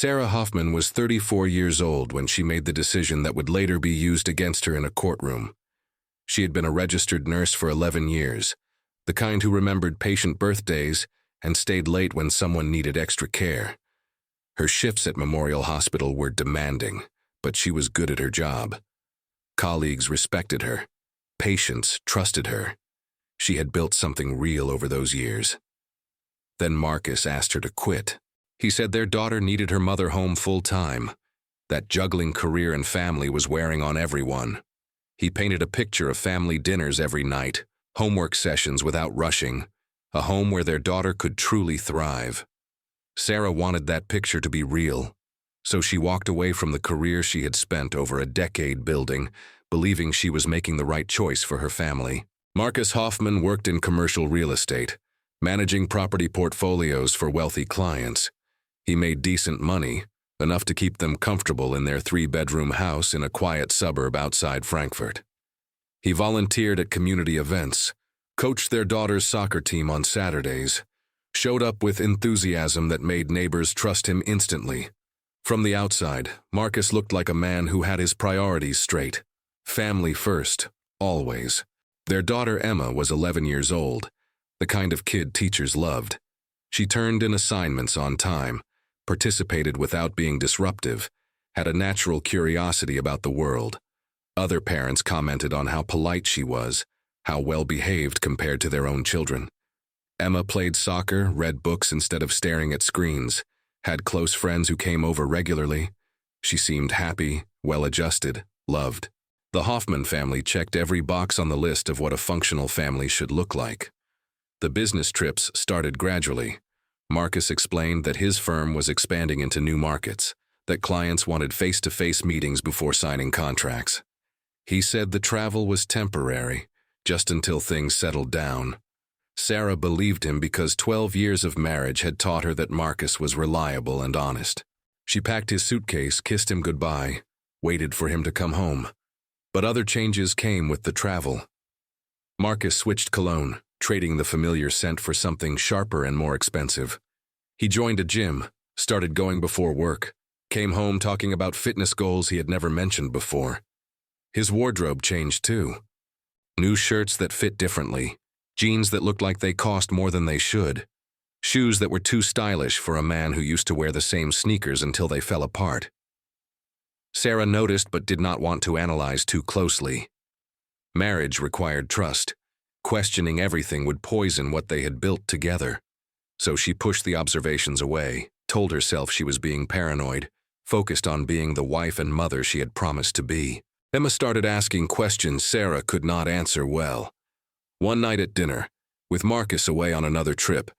Sarah Hoffman was 34 years old when she made the decision that would later be used against her in a courtroom. She had been a registered nurse for 11 years, the kind who remembered patient birthdays and stayed late when someone needed extra care. Her shifts at Memorial Hospital were demanding, but she was good at her job. Colleagues respected her. Patients trusted her. She had built something real over those years. Then Marcus asked her to quit. He said their daughter needed her mother home full-time. That juggling career and family was wearing on everyone. He painted a picture of family dinners every night, homework sessions without rushing, a home where their daughter could truly thrive. Sarah wanted that picture to be real, so she walked away from the career she had spent over a decade building, believing she was making the right choice for her family. Marcus Hoffman worked in commercial real estate, managing property portfolios for wealthy clients. He made decent money, enough to keep them comfortable in their 3-bedroom house in a quiet suburb outside Frankfurt. He volunteered at community events, coached their daughter's soccer team on Saturdays, showed up with enthusiasm that made neighbors trust him instantly. From the outside, Marcus looked like a man who had his priorities straight. Family first, always. Their daughter Emma was 11 years old, the kind of kid teachers loved. She turned in assignments on time, participated without being disruptive, had a natural curiosity about the world. Other parents commented on how polite she was, how well-behaved compared to their own children. Emma played soccer, read books instead of staring at screens, had close friends who came over regularly. She seemed happy, well-adjusted, loved. The Hoffman family checked every box on the list of what a functional family should look like. The business trips started gradually. Marcus explained that his firm was expanding into new markets, that clients wanted face-to-face meetings before signing contracts. He said the travel was temporary, just until things settled down. Sarah believed him because 12 years of marriage had taught her that Marcus was reliable and honest. She packed his suitcase, kissed him goodbye, waited for him to come home. But other changes came with the travel. Marcus switched cologne, trading the familiar scent for something sharper and more expensive. He joined a gym, started going before work, came home talking about fitness goals he had never mentioned before. His wardrobe changed too. New shirts that fit differently, jeans that looked like they cost more than they should, shoes that were too stylish for a man who used to wear the same sneakers until they fell apart. Sarah noticed but did not want to analyze too closely. Marriage required trust. Questioning everything would poison what they had built together. So she pushed the observations away, told herself she was being paranoid, focused on being the wife and mother she had promised to be. Emma started asking questions Sarah could not answer well. One night at dinner, with Marcus away on another trip,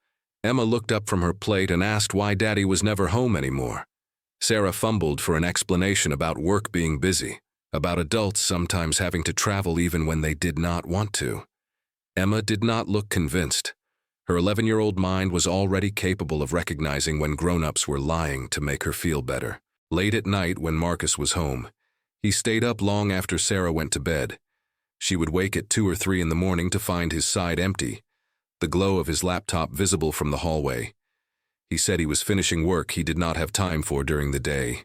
Emma looked up from her plate and asked why Daddy was never home anymore. Sarah fumbled for an explanation about work being busy, about adults sometimes having to travel even when they did not want to. Emma did not look convinced. Her 11-year-old mind was already capable of recognizing when grown-ups were lying to make her feel better. Late at night, when Marcus was home, he stayed up long after Sarah went to bed. She would wake at 2 or 3 in the morning to find his side empty, the glow of his laptop visible from the hallway. He said he was finishing work he did not have time for during the day.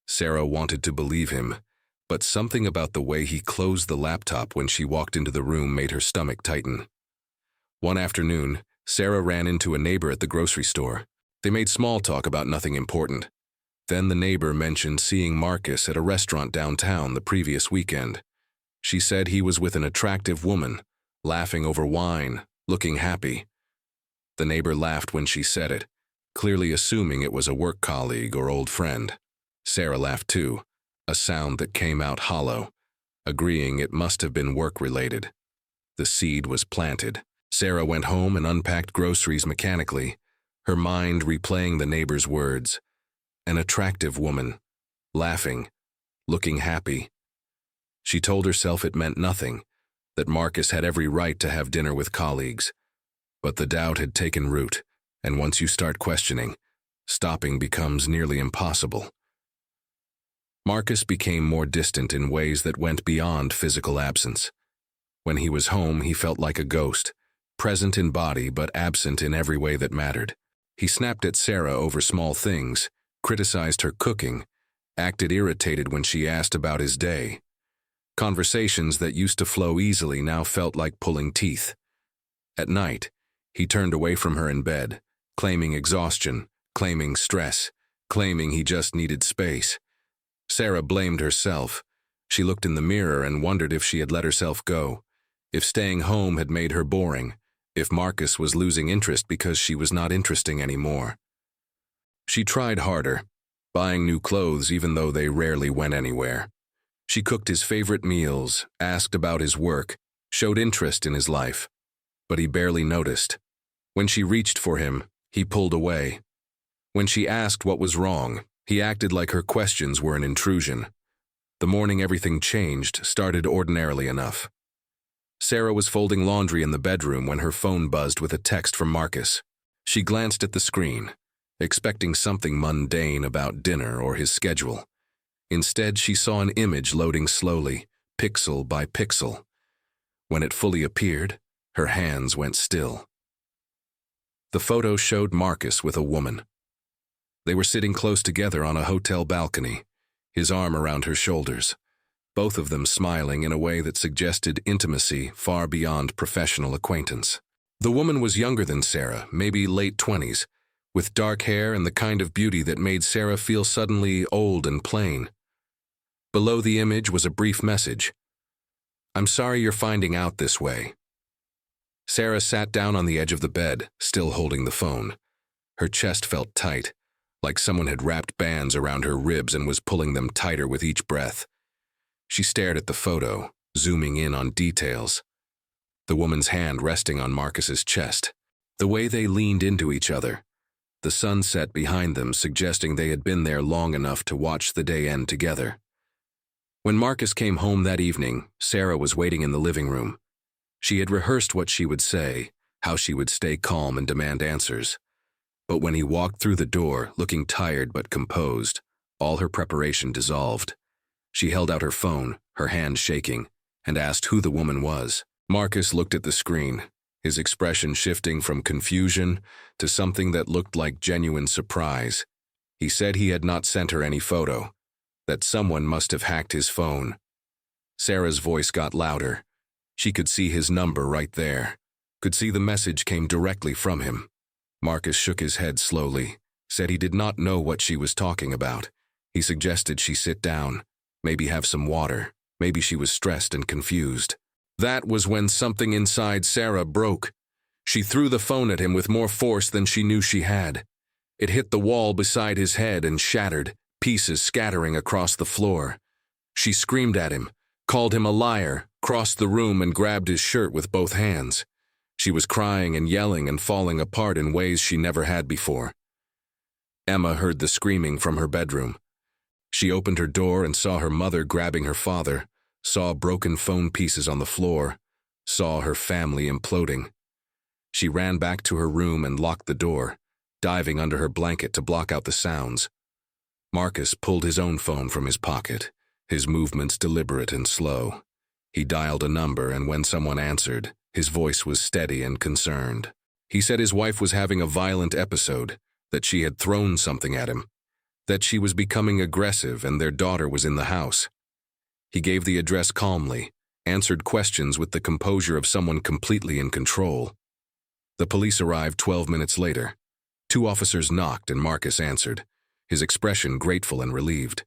Sarah wanted to believe him, but something about the way he closed the laptop when she walked into the room made her stomach tighten. One afternoon, Sarah ran into a neighbor at the grocery store. They made small talk about nothing important. Then the neighbor mentioned seeing Marcus at a restaurant downtown the previous weekend. She said he was with an attractive woman, laughing over wine, looking happy. The neighbor laughed when she said it, clearly assuming it was a work colleague or old friend. Sarah laughed too, a sound that came out hollow, agreeing it must have been work-related. The seed was planted. Sarah went home and unpacked groceries mechanically, her mind replaying the neighbor's words. An attractive woman, laughing, looking happy. She told herself it meant nothing, that Marcus had every right to have dinner with colleagues. But the doubt had taken root, and once you start questioning, stopping becomes nearly impossible. Marcus became more distant in ways that went beyond physical absence. When he was home, he felt like a ghost, present in body but absent in every way that mattered. He snapped at Sarah over small things, criticized her cooking, acted irritated when she asked about his day. Conversations that used to flow easily now felt like pulling teeth. At night, he turned away from her in bed, claiming exhaustion, claiming stress, claiming he just needed space. Sarah blamed herself. She looked in the mirror and wondered if she had let herself go, if staying home had made her boring, if Marcus was losing interest because she was not interesting anymore. She tried harder, buying new clothes even though they rarely went anywhere. She cooked his favorite meals, asked about his work, showed interest in his life. But he barely noticed. When she reached for him, he pulled away. When she asked what was wrong, he acted like her questions were an intrusion. The morning everything changed started ordinarily enough. Sarah was folding laundry in the bedroom when her phone buzzed with a text from Marcus. She glanced at the screen, expecting something mundane about dinner or his schedule. Instead, she saw an image loading slowly, pixel by pixel. When it fully appeared, her hands went still. The photo showed Marcus with a woman. They were sitting close together on a hotel balcony, his arm around her shoulders, both of them smiling in a way that suggested intimacy far beyond professional acquaintance. The woman was younger than Sarah, maybe late 20s, with dark hair and the kind of beauty that made Sarah feel suddenly old and plain. Below the image was a brief message. "I'm sorry you're finding out this way." Sarah sat down on the edge of the bed, still holding the phone. Her chest felt tight, like someone had wrapped bands around her ribs and was pulling them tighter with each breath. She stared at the photo, zooming in on details. The woman's hand resting on Marcus's chest. The way they leaned into each other. The sunset behind them suggesting they had been there long enough to watch the day end together. When Marcus came home that evening, Sarah was waiting in the living room. She had rehearsed what she would say, how she would stay calm and demand answers. But when he walked through the door, looking tired but composed, all her preparation dissolved. She held out her phone, her hand shaking, and asked who the woman was. Marcus looked at the screen, his expression shifting from confusion to something that looked like genuine surprise. He said he had not sent her any photo, that someone must have hacked his phone. Sarah's voice got louder. She could see his number right there, could see the message came directly from him. Marcus shook his head slowly, said he did not know what she was talking about. He suggested she sit down, maybe have some water, maybe she was stressed and confused. That was when something inside Sarah broke. She threw the phone at him with more force than she knew she had. It hit the wall beside his head and shattered, pieces scattering across the floor. She screamed at him, called him a liar, crossed the room and grabbed his shirt with both hands. She was crying and yelling and falling apart in ways she never had before. Emma heard the screaming from her bedroom. She opened her door and saw her mother grabbing her father, saw broken phone pieces on the floor, saw her family imploding. She ran back to her room and locked the door, diving under her blanket to block out the sounds. Marcus pulled his own phone from his pocket, his movements deliberate and slow. He dialed a number, and when someone answered, his voice was steady and concerned. He said his wife was having a violent episode, that she had thrown something at him, that she was becoming aggressive and their daughter was in the house. He gave the address calmly, answered questions with the composure of someone completely in control. The police arrived 12 minutes later. 2 officers knocked and Marcus answered, his expression grateful and relieved.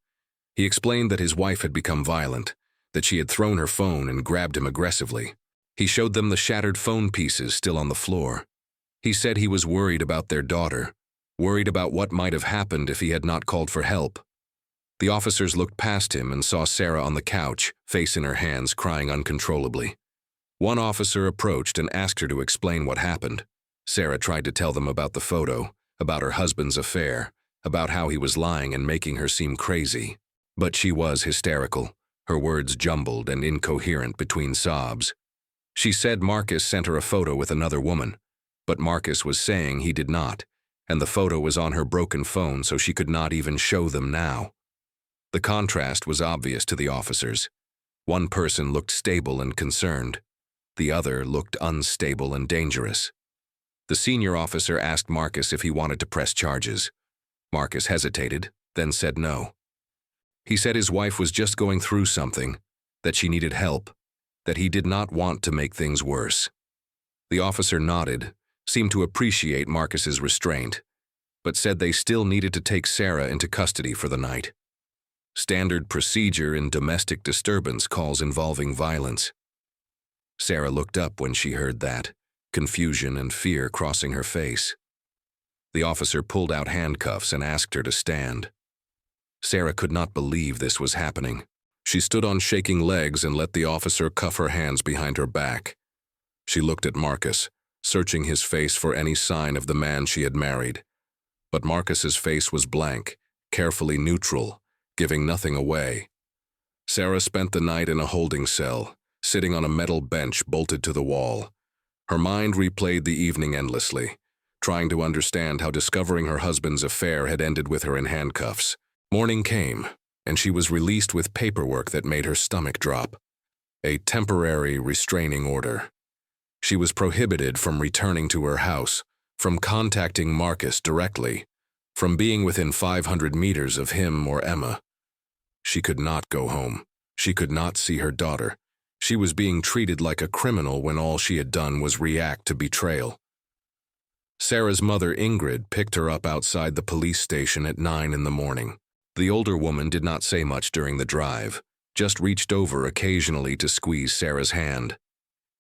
He explained that his wife had become violent, that she had thrown her phone and grabbed him aggressively. He showed them the shattered phone pieces still on the floor. He said he was worried about their daughter, worried about what might have happened if he had not called for help. The officers looked past him and saw Sarah on the couch, face in her hands, crying uncontrollably. One officer approached and asked her to explain what happened. Sarah tried to tell them about the photo, about her husband's affair, about how he was lying and making her seem crazy. But she was hysterical, her words jumbled and incoherent between sobs. She said Marcus sent her a photo with another woman, but Marcus was saying he did not, and the photo was on her broken phone so she could not even show them now. The contrast was obvious to the officers. One person looked stable and concerned. The other looked unstable and dangerous. The senior officer asked Marcus if he wanted to press charges. Marcus hesitated, then said no. He said his wife was just going through something, that she needed help, that he did not want to make things worse. The officer nodded, seemed to appreciate Marcus's restraint, but said they still needed to take Sarah into custody for the night. Standard procedure in domestic disturbance calls involving violence. Sarah looked up when she heard that, confusion and fear crossing her face. The officer pulled out handcuffs and asked her to stand. Sarah could not believe this was happening. She stood on shaking legs and let the officer cuff her hands behind her back. She looked at Marcus, searching his face for any sign of the man she had married. But Marcus's face was blank, carefully neutral, giving nothing away. Sarah spent the night in a holding cell, sitting on a metal bench bolted to the wall. Her mind replayed the evening endlessly, trying to understand how discovering her husband's affair had ended with her in handcuffs. Morning came, and she was released with paperwork that made her stomach drop. A temporary restraining order. She was prohibited from returning to her house, from contacting Marcus directly, from being within 500 meters of him or Emma. She could not go home. She could not see her daughter. She was being treated like a criminal when all she had done was react to betrayal. Sarah's mother, Ingrid, picked her up outside the police station at 9 in the morning. The older woman did not say much during the drive, just reached over occasionally to squeeze Sarah's hand.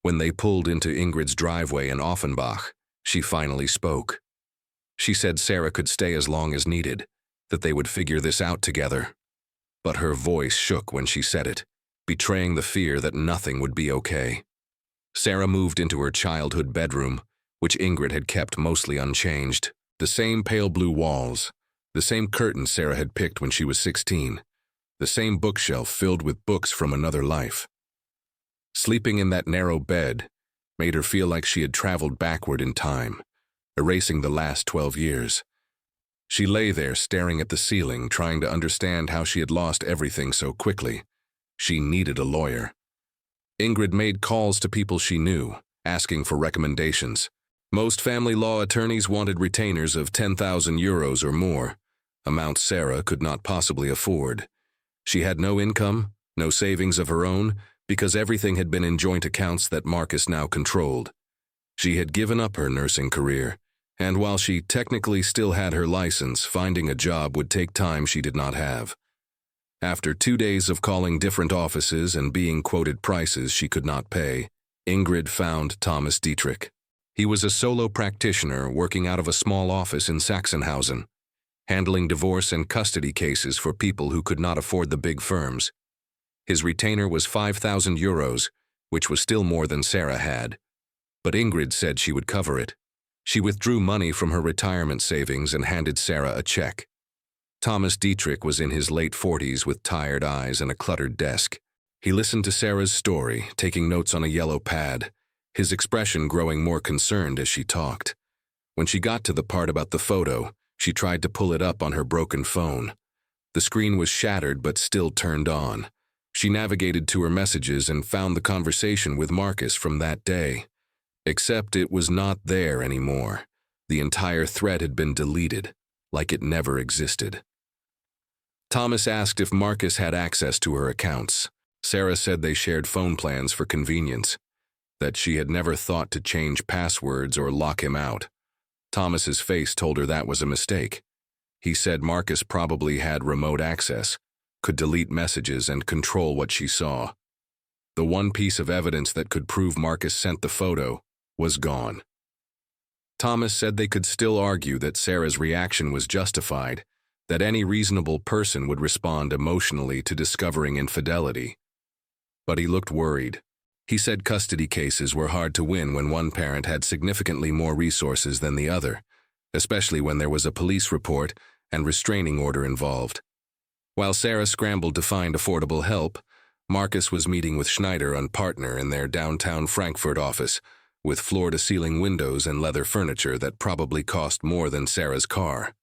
When they pulled into Ingrid's driveway in Offenbach, she finally spoke. She said Sarah could stay as long as needed, that they would figure this out together. But her voice shook when she said it, betraying the fear that nothing would be okay. Sarah moved into her childhood bedroom, which Ingrid had kept mostly unchanged. The same pale blue walls, the same curtains Sarah had picked when she was 16, the same bookshelf filled with books from another life. Sleeping in that narrow bed made her feel like she had traveled backward in time, erasing the last 12 years. She lay there staring at the ceiling, trying to understand how she had lost everything so quickly. She needed a lawyer. Ingrid made calls to people she knew, asking for recommendations. Most family law attorneys wanted retainers of 10,000 euros or more, amount Sarah could not possibly afford. She had no income, no savings of her own, because everything had been in joint accounts that Marcus now controlled. She had given up her nursing career, and while she technically still had her license, finding a job would take time she did not have. After 2 days of calling different offices and being quoted prices she could not pay, Ingrid found Thomas Dietrich. He was a solo practitioner working out of a small office in Sachsenhausen, handling divorce and custody cases for people who could not afford the big firms. His retainer was 5,000 euros, which was still more than Sarah had. But Ingrid said she would cover it. She withdrew money from her retirement savings and handed Sarah a check. Thomas Dietrich was in his late 40s with tired eyes and a cluttered desk. He listened to Sarah's story, taking notes on a yellow pad, his expression growing more concerned as she talked. When she got to the part about the photo, she tried to pull it up on her broken phone. The screen was shattered but still turned on. She navigated to her messages and found the conversation with Marcus from that day. Except it was not there anymore. The entire thread had been deleted, like it never existed. Thomas asked if Marcus had access to her accounts. Sarah said they shared phone plans for convenience, that she had never thought to change passwords or lock him out. Thomas's face told her that was a mistake. He said Marcus probably had remote access, could delete messages and control what she saw. The one piece of evidence that could prove Marcus sent the photo was gone. Thomas said they could still argue that Sarah's reaction was justified, that any reasonable person would respond emotionally to discovering infidelity. But he looked worried. He said custody cases were hard to win when one parent had significantly more resources than the other, especially when there was a police report and restraining order involved. While Sarah scrambled to find affordable help, Marcus was meeting with Schneider and partner in their downtown Frankfurt office, with floor-to-ceiling windows and leather furniture that probably cost more than Sarah's car.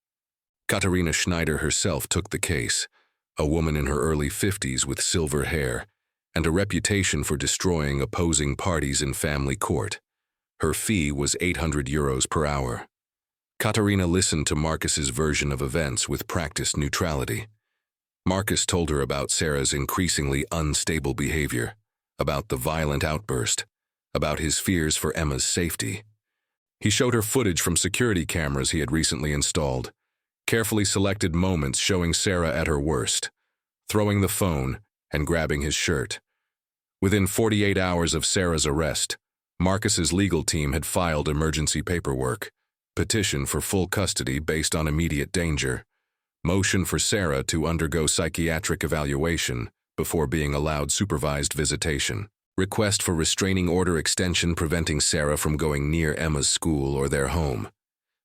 Katharina Schneider herself took the case, a woman in her early 50s with silver hair, and a reputation for destroying opposing parties in family court. Her fee was 800 euros per hour. Katerina listened to Marcus's version of events with practiced neutrality. Marcus told her about Sarah's increasingly unstable behavior, about the violent outburst, about his fears for Emma's safety. He showed her footage from security cameras he had recently installed, carefully selected moments showing Sarah at her worst, throwing the phone and grabbing his shirt. Within 48 hours of Sarah's arrest, Marcus's legal team had filed emergency paperwork, petition for full custody based on immediate danger, motion for Sarah to undergo psychiatric evaluation before being allowed supervised visitation, request for restraining order extension preventing Sarah from going near Emma's school or their home.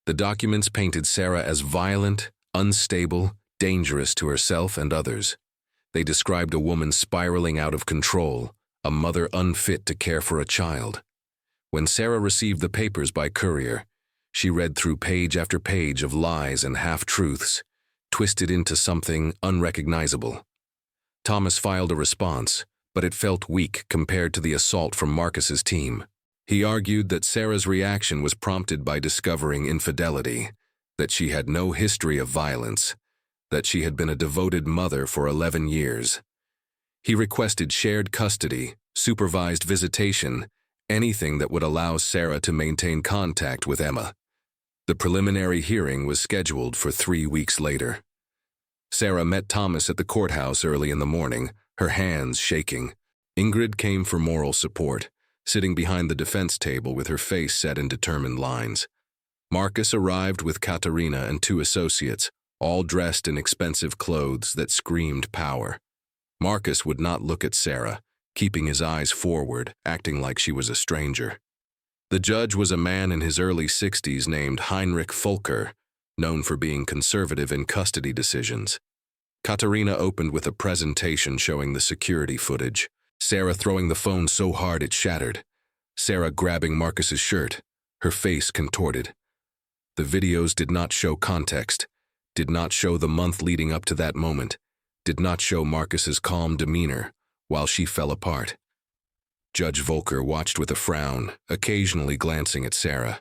The documents painted Sarah as violent, unstable, dangerous to herself and others. They described a woman spiraling out of control, a mother unfit to care for a child. When Sarah received the papers by courier, she read through page after page of lies and half-truths, twisted into something unrecognizable. Thomas filed a response, but it felt weak compared to the assault from Marcus's team. He argued that Sarah's reaction was prompted by discovering infidelity, that she had no history of violence, that she had been a devoted mother for 11 years. He requested shared custody, supervised visitation, anything that would allow Sarah to maintain contact with Emma. The preliminary hearing was scheduled for 3 weeks later. Sarah met Thomas at the courthouse early in the morning, her hands shaking. Ingrid came for moral support, sitting behind the defense table with her face set in determined lines. Marcus arrived with Katerina and 2 associates, all dressed in expensive clothes that screamed power. Marcus would not look at Sarah, keeping his eyes forward, acting like she was a stranger. The judge was a man in his early 60s named Heinrich Volker, known for being conservative in custody decisions. Katerina opened with a presentation showing the security footage, Sarah throwing the phone so hard it shattered, Sarah grabbing Marcus's shirt, her face contorted. The videos did not show context, did not show the month leading up to that moment, did not show Marcus's calm demeanor while she fell apart. Judge Volker watched with a frown, occasionally glancing at Sarah.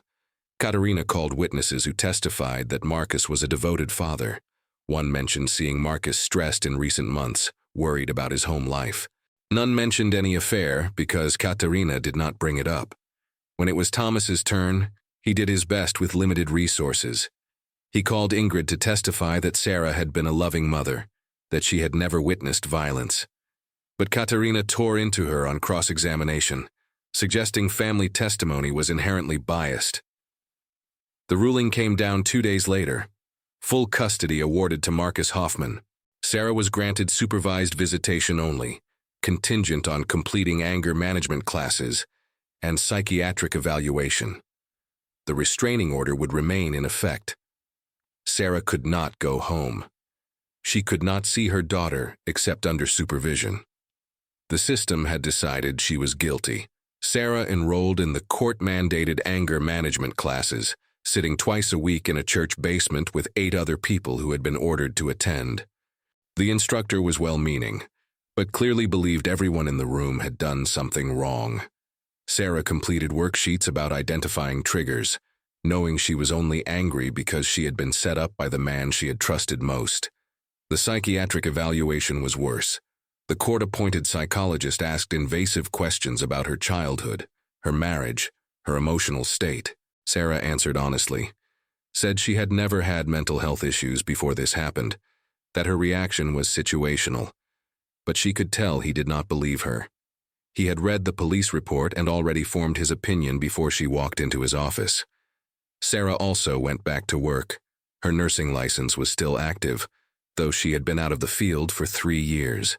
Katerina called witnesses who testified that Marcus was a devoted father. One mentioned seeing Marcus stressed in recent months, worried about his home life. None mentioned any affair because Katerina did not bring it up. When it was Thomas's turn, he did his best with limited resources. He called Ingrid to testify that Sarah had been a loving mother, that she had never witnessed violence. But Katerina tore into her on cross-examination, suggesting family testimony was inherently biased. The ruling came down 2 days later. Full custody awarded to Marcus Hoffman. Sarah was granted supervised visitation only, contingent on completing anger management classes and psychiatric evaluation. The restraining order would remain in effect. Sarah could not go home. She could not see her daughter except under supervision. The system had decided she was guilty. Sarah enrolled in the court-mandated anger management classes, sitting twice a week in a church basement with 8 other people who had been ordered to attend. The instructor was well-meaning, but clearly believed everyone in the room had done something wrong. Sarah completed worksheets about identifying triggers, knowing she was only angry because she had been set up by the man she had trusted most. The psychiatric evaluation was worse. The court-appointed psychologist asked invasive questions about her childhood, her marriage, her emotional state. Sarah answered honestly, said she had never had mental health issues before this happened, that her reaction was situational. But she could tell he did not believe her. He had read the police report and already formed his opinion before she walked into his office. Sarah also went back to work. Her nursing license was still active, though she had been out of the field for 3 years.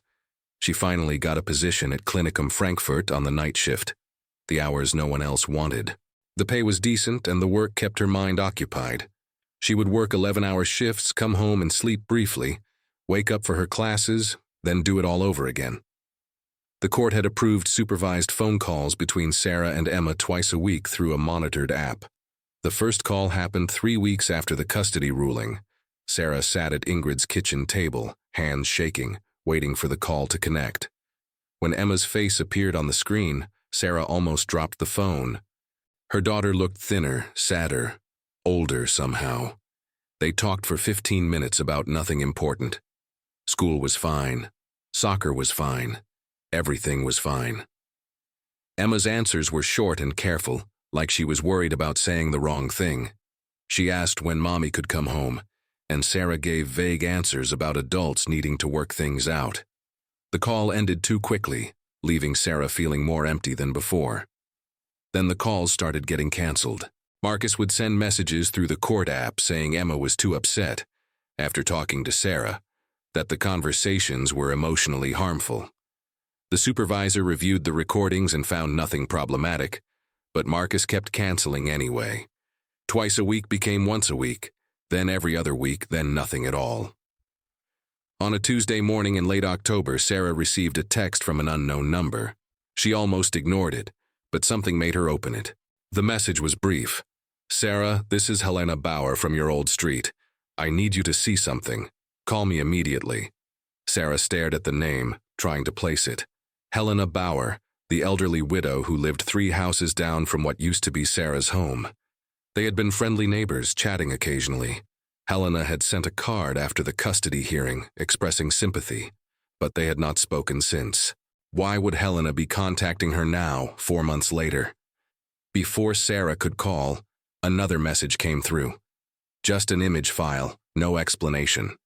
She finally got a position at Klinikum Frankfurt on the night shift, the hours no one else wanted. The pay was decent and the work kept her mind occupied. She would work 11-hour shifts, come home and sleep briefly, wake up for her classes, then do it all over again. The court had approved supervised phone calls between Sarah and Emma twice a week through a monitored app. The first call happened 3 weeks after the custody ruling. Sarah sat at Ingrid's kitchen table, hands shaking, waiting for the call to connect. When Emma's face appeared on the screen, Sarah almost dropped the phone. Her daughter looked thinner, sadder, older somehow. They talked for 15 minutes about nothing important. School was fine. Soccer was fine. Everything was fine. Emma's answers were short and careful, like she was worried about saying the wrong thing. She asked when Mommy could come home, and Sarah gave vague answers about adults needing to work things out. The call ended too quickly, leaving Sarah feeling more empty than before. Then the calls started getting canceled. Marcus would send messages through the court app saying Emma was too upset, after talking to Sarah, that the conversations were emotionally harmful. The supervisor reviewed the recordings and found nothing problematic, but Marcus kept canceling anyway. Twice a week became once a week, then every other week, then nothing at all. On a Tuesday morning in late October, Sarah received a text from an unknown number. She almost ignored it, but something made her open it. The message was brief. "Sarah, this is Helena Bauer from your old street. I need you to see something. Call me immediately." Sarah stared at the name, trying to place it. Helena Bauer, the elderly widow who lived 3 houses down from what used to be Sarah's home. They had been friendly neighbors, chatting occasionally. Helena had sent a card after the custody hearing, expressing sympathy, but they had not spoken since. Why would Helena be contacting her now, 4 months later? Before Sarah could call, another message came through. Just an image file, no explanation.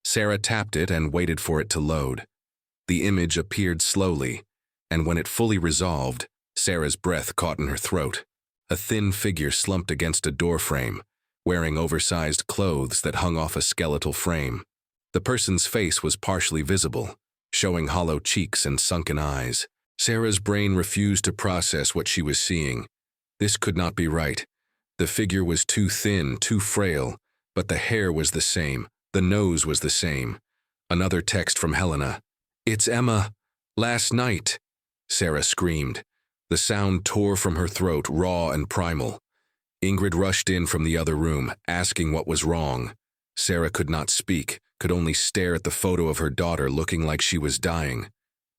Sarah tapped it and waited for it to load. The image appeared slowly, and when it fully resolved, Sarah's breath caught in her throat. A thin figure slumped against a doorframe, wearing oversized clothes that hung off a skeletal frame. The person's face was partially visible, showing hollow cheeks and sunken eyes. Sarah's brain refused to process what she was seeing. This could not be right. The figure was too thin, too frail, but the hair was the same, the nose was the same. Another text from Helena. "It's Emma. Last night," Sarah screamed. The sound tore from her throat, raw and primal. Ingrid rushed in from the other room, asking what was wrong. Sarah could not speak, could only stare at the photo of her daughter looking like she was dying.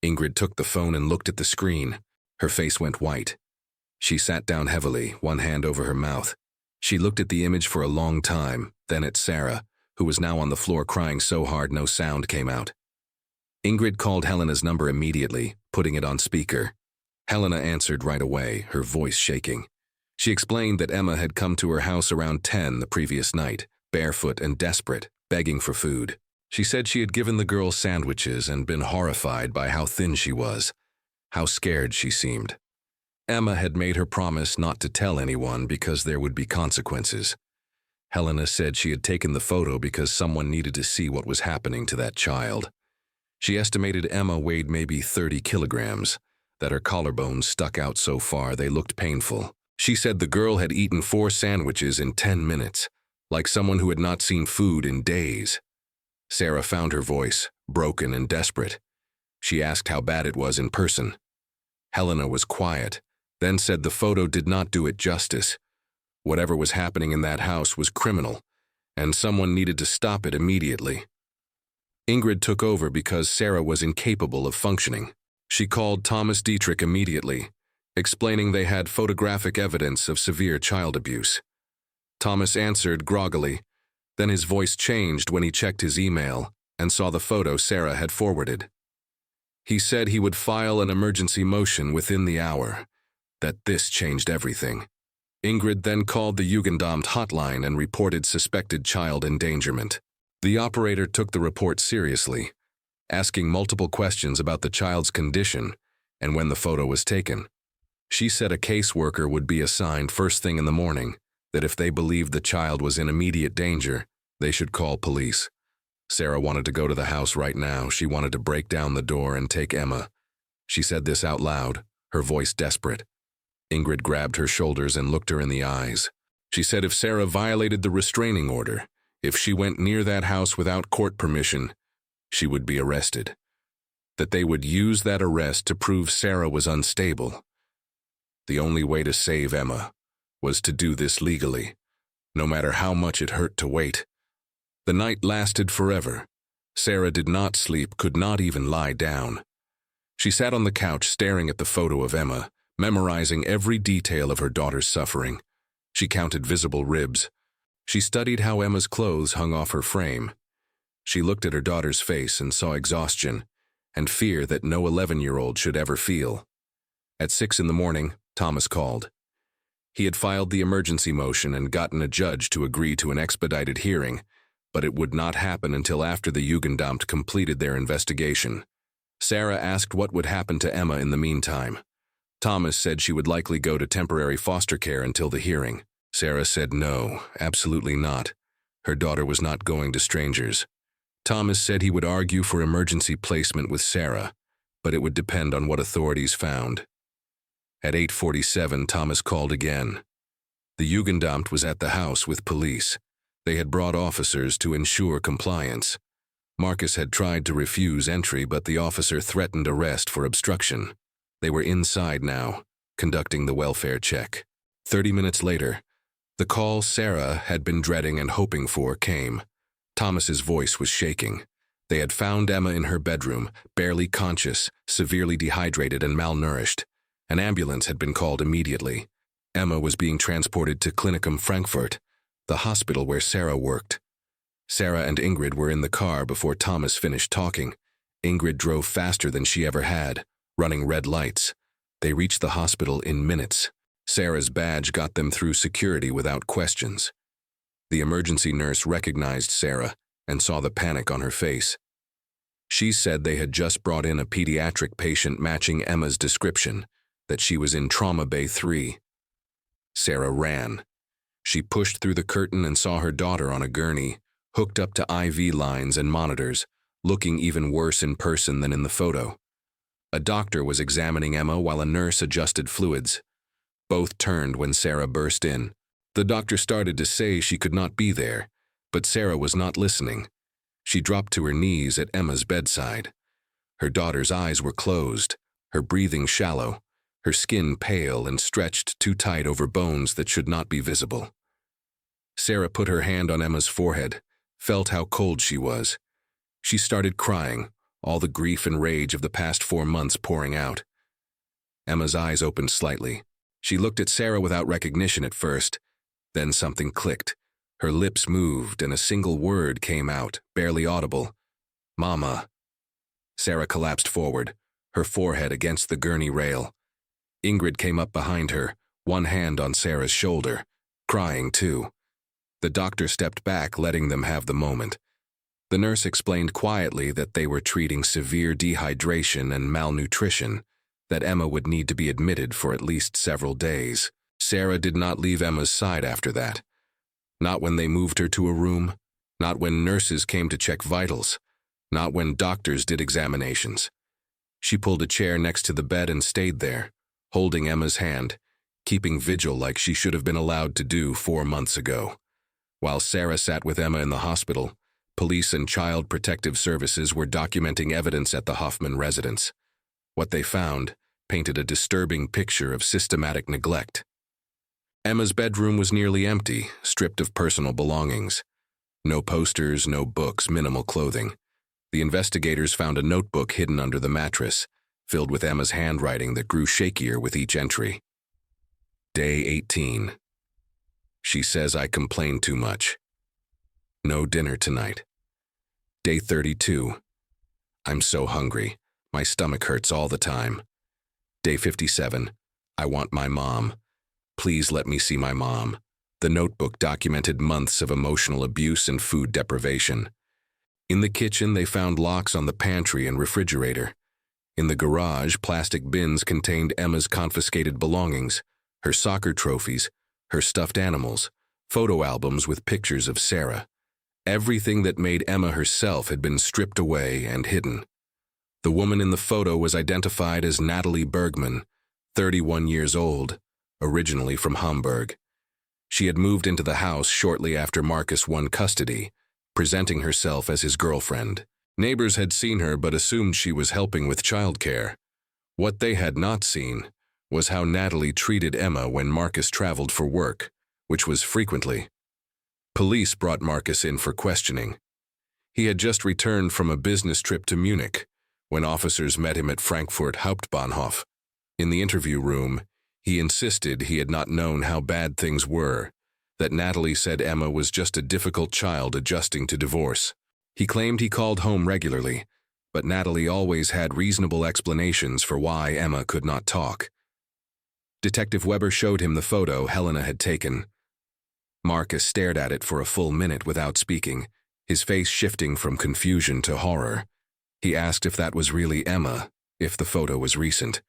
Ingrid took the phone and looked at the screen. Her face went white. She sat down heavily, one hand over her mouth. She looked at the image for a long time, then at Sarah, who was now on the floor crying so hard no sound came out. Ingrid called Helena's number immediately, putting it on speaker. Helena answered right away, her voice shaking. She explained that Emma had come to her house around 10 the previous night, barefoot and desperate, begging for food. She said she had given the girl sandwiches and been horrified by how thin she was, how scared she seemed. Emma had made her promise not to tell anyone because there would be consequences. Helena said she had taken the photo because someone needed to see what was happening to that child. She estimated Emma weighed maybe 30 kilograms, that her collarbones stuck out so far they looked painful. She said the girl had eaten 4 sandwiches in 10 minutes, like someone who had not seen food in days. Sarah found her voice, broken and desperate. She asked how bad it was in person. Helena was quiet, then said the photo did not do it justice. Whatever was happening in that house was criminal, and someone needed to stop it immediately. Ingrid took over because Sarah was incapable of functioning. She called Thomas Dietrich immediately, explaining they had photographic evidence of severe child abuse. Thomas answered groggily, then his voice changed when he checked his email and saw the photo Sarah had forwarded. He said he would file an emergency motion within the hour, that this changed everything. Ingrid then called the Jugendamt hotline and reported suspected child endangerment. The operator took the report seriously, asking multiple questions about the child's condition and when the photo was taken. She said a caseworker would be assigned first thing in the morning, that if they believed the child was in immediate danger, they should call police. Sarah wanted to go to the house right now. She wanted to break down the door and take Emma. She said this out loud, her voice desperate. Ingrid grabbed her shoulders and looked her in the eyes. She said if Sarah violated the restraining order, if she went near that house without court permission, she would be arrested. That they would use that arrest to prove Sarah was unstable. The only way to save Emma was to do this legally, no matter how much it hurt to wait. The night lasted forever. Sarah did not sleep, could not even lie down. She sat on the couch staring at the photo of Emma, memorizing every detail of her daughter's suffering. She counted visible ribs. She studied how Emma's clothes hung off her frame. She looked at her daughter's face and saw exhaustion and fear that no 11-year-old should ever feel. At 6 in the morning, Thomas called. He had filed the emergency motion and gotten a judge to agree to an expedited hearing, but it would not happen until after the Jugendamt completed their investigation. Sarah asked what would happen to Emma in the meantime. Thomas said she would likely go to temporary foster care until the hearing. Sarah said no, absolutely not. Her daughter was not going to strangers. Thomas said he would argue for emergency placement with Sarah, but it would depend on what authorities found. At 8:47, Thomas called again. The Jugendamt was at the house with police. They had brought officers to ensure compliance. Marcus had tried to refuse entry, but the officer threatened arrest for obstruction. They were inside now, conducting the welfare check. 30 minutes later, the call Sarah had been dreading and hoping for came. Thomas's voice was shaking. They had found Emma in her bedroom, barely conscious, severely dehydrated and malnourished. An ambulance had been called immediately. Emma was being transported to Klinikum Frankfurt, the hospital where Sarah worked. Sarah and Ingrid were in the car before Thomas finished talking. Ingrid drove faster than she ever had, running red lights. They reached the hospital in minutes. Sarah's badge got them through security without questions. The emergency nurse recognized Sarah and saw the panic on her face. She said they had just brought in a pediatric patient matching Emma's description, that she was in Trauma Bay 3. Sarah ran. She pushed through the curtain and saw her daughter on a gurney, hooked up to IV lines and monitors, looking even worse in person than in the photo. A doctor was examining Emma while a nurse adjusted fluids. Both turned when Sarah burst in. The doctor started to say she could not be there, but Sarah was not listening. She dropped to her knees at Emma's bedside. Her daughter's eyes were closed, her breathing shallow, her skin pale and stretched too tight over bones that should not be visible. Sarah put her hand on Emma's forehead, felt how cold she was. She started crying, all the grief and rage of the past 4 months pouring out. Emma's eyes opened slightly. She looked at Sarah without recognition at first. Then something clicked. Her lips moved and a single word came out, barely audible. "Mama." Sarah collapsed forward, her forehead against the gurney rail. Ingrid came up behind her, one hand on Sarah's shoulder, crying too. The doctor stepped back, letting them have the moment. The nurse explained quietly that they were treating severe dehydration and malnutrition, that Emma would need to be admitted for at least several days. Sarah did not leave Emma's side after that. Not when they moved her to a room, not when nurses came to check vitals, not when doctors did examinations. She pulled a chair next to the bed and stayed there, holding Emma's hand, keeping vigil like she should have been allowed to do 4 months ago. While Sarah sat with Emma in the hospital, police and child protective services were documenting evidence at the Hoffman residence. What they found painted a disturbing picture of systematic neglect. Emma's bedroom was nearly empty, stripped of personal belongings. No posters, no books, minimal clothing. The investigators found a notebook hidden under the mattress, filled with Emma's handwriting that grew shakier with each entry. Day 18. She says I complain too much. No dinner tonight. Day 32. I'm so hungry. My stomach hurts all the time. Day 57. I want my mom. Please let me see my mom. The notebook documented months of emotional abuse and food deprivation. In the kitchen, they found locks on the pantry and refrigerator. In the garage, plastic bins contained Emma's confiscated belongings, her soccer trophies, her stuffed animals, photo albums with pictures of Sarah. Everything that made Emma herself had been stripped away and hidden. The woman in the photo was identified as Natalie Bergman, 31 years old, originally from Hamburg. She had moved into the house shortly after Marcus won custody, presenting herself as his girlfriend. Neighbors had seen her but assumed she was helping with childcare. What they had not seen was how Natalie treated Emma when Marcus traveled for work, which was frequently. Police brought Marcus in for questioning. He had just returned from a business trip to Munich when officers met him at Frankfurt Hauptbahnhof. In the interview room, He insisted he had not known how bad things were, that Natalie said Emma was just a difficult child adjusting to divorce. He claimed he called home regularly, but Natalie always had reasonable explanations for why Emma could not talk. Detective Weber showed him the photo Helena had taken. Marcus stared at it for a full minute without speaking, his face shifting from confusion to horror. He asked if that was really Emma, if the photo was recent.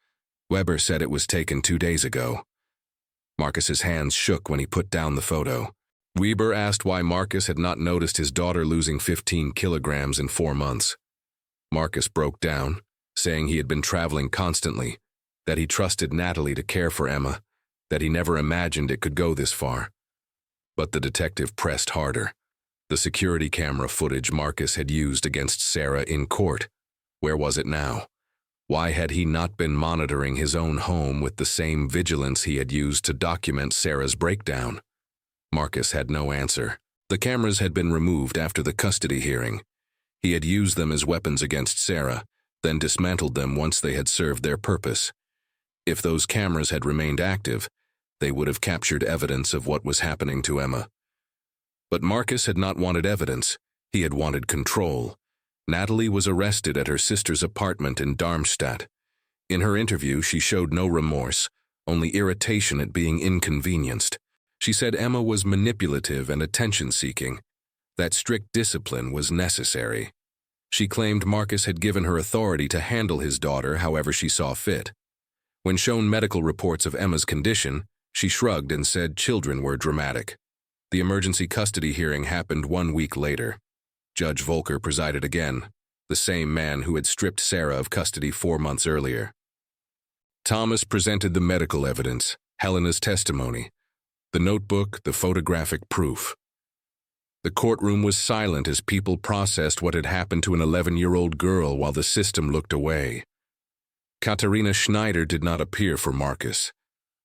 Weber said it was taken 2 days ago. Marcus's hands shook when he put down the photo. Weber asked why Marcus had not noticed his daughter losing 15 kilograms in 4 months. Marcus broke down, saying he had been traveling constantly, that he trusted Natalie to care for Emma, that he never imagined it could go this far. But the detective pressed harder. The security camera footage Marcus had used against Sarah in court. Where was it now? Why had he not been monitoring his own home with the same vigilance he had used to document Sarah's breakdown? Marcus had no answer. The cameras had been removed after the custody hearing. He had used them as weapons against Sarah, then dismantled them once they had served their purpose. If those cameras had remained active, they would have captured evidence of what was happening to Emma. But Marcus had not wanted evidence. He had wanted control. Natalie was arrested at her sister's apartment in Darmstadt. In her interview, she showed no remorse, only irritation at being inconvenienced. She said Emma was manipulative and attention-seeking, that strict discipline was necessary. She claimed Marcus had given her authority to handle his daughter however she saw fit. When shown medical reports of Emma's condition, she shrugged and said children were dramatic. The emergency custody hearing happened 1 week later. Judge Volker presided again, the same man who had stripped Sarah of custody 4 months earlier. Thomas presented the medical evidence, Helena's testimony, the notebook, the photographic proof. The courtroom was silent as people processed what had happened to an 11-year-old girl while the system looked away. Katharina Schneider did not appear for Marcus.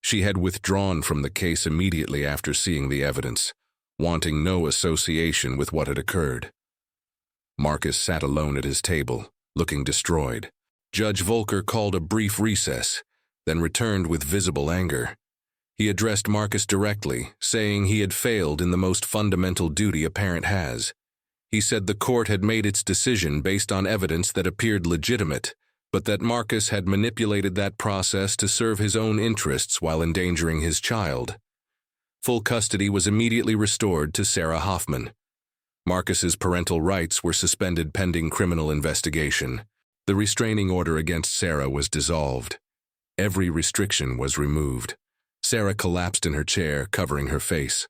She had withdrawn from the case immediately after seeing the evidence, wanting no association with what had occurred. Marcus sat alone at his table, looking destroyed. Judge Volker called a brief recess, then returned with visible anger. He addressed Marcus directly, saying he had failed in the most fundamental duty a parent has. He said the court had made its decision based on evidence that appeared legitimate, but that Marcus had manipulated that process to serve his own interests while endangering his child. Full custody was immediately restored to Sarah Hoffman. Marcus's parental rights were suspended pending criminal investigation. The restraining order against Sarah was dissolved. Every restriction was removed. Sarah collapsed in her chair, covering her face.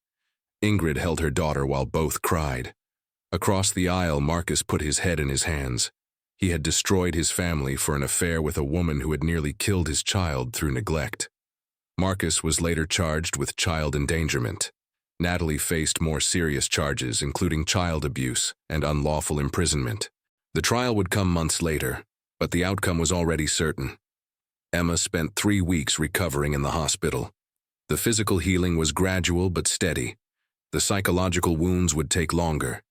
Ingrid held her daughter while both cried. Across the aisle, Marcus put his head in his hands. He had destroyed his family for an affair with a woman who had nearly killed his child through neglect. Marcus was later charged with child endangerment. Natalie faced more serious charges, including child abuse and unlawful imprisonment. The trial would come months later, but the outcome was already certain. Emma spent 3 weeks recovering in the hospital. The physical healing was gradual but steady. The psychological wounds would take longer.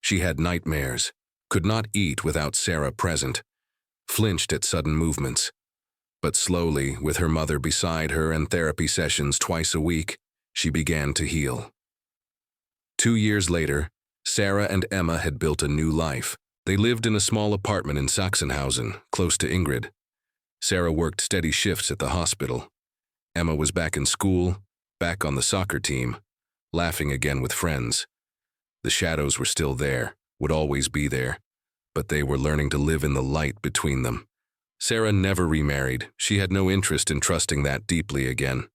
She had nightmares, could not eat without Sarah present, flinched at sudden movements. But slowly, with her mother beside her and therapy sessions twice a week, she began to heal. 2 years later, Sarah and Emma had built a new life. They lived in a small apartment in Sachsenhausen, close to Ingrid. Sarah worked steady shifts at the hospital. Emma was back in school, back on the soccer team, laughing again with friends. The shadows were still there, would always be there, but they were learning to live in the light between them. Sarah never remarried. She had no interest in trusting that deeply again.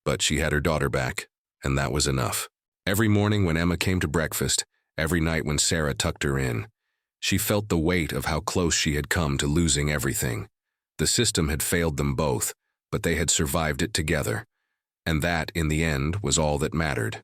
But she had her daughter back, and that was enough. Every morning when Emma came to breakfast, every night when Sarah tucked her in, she felt the weight of how close she had come to losing everything. The system had failed them both, but they had survived it together, and that, in the end, was all that mattered.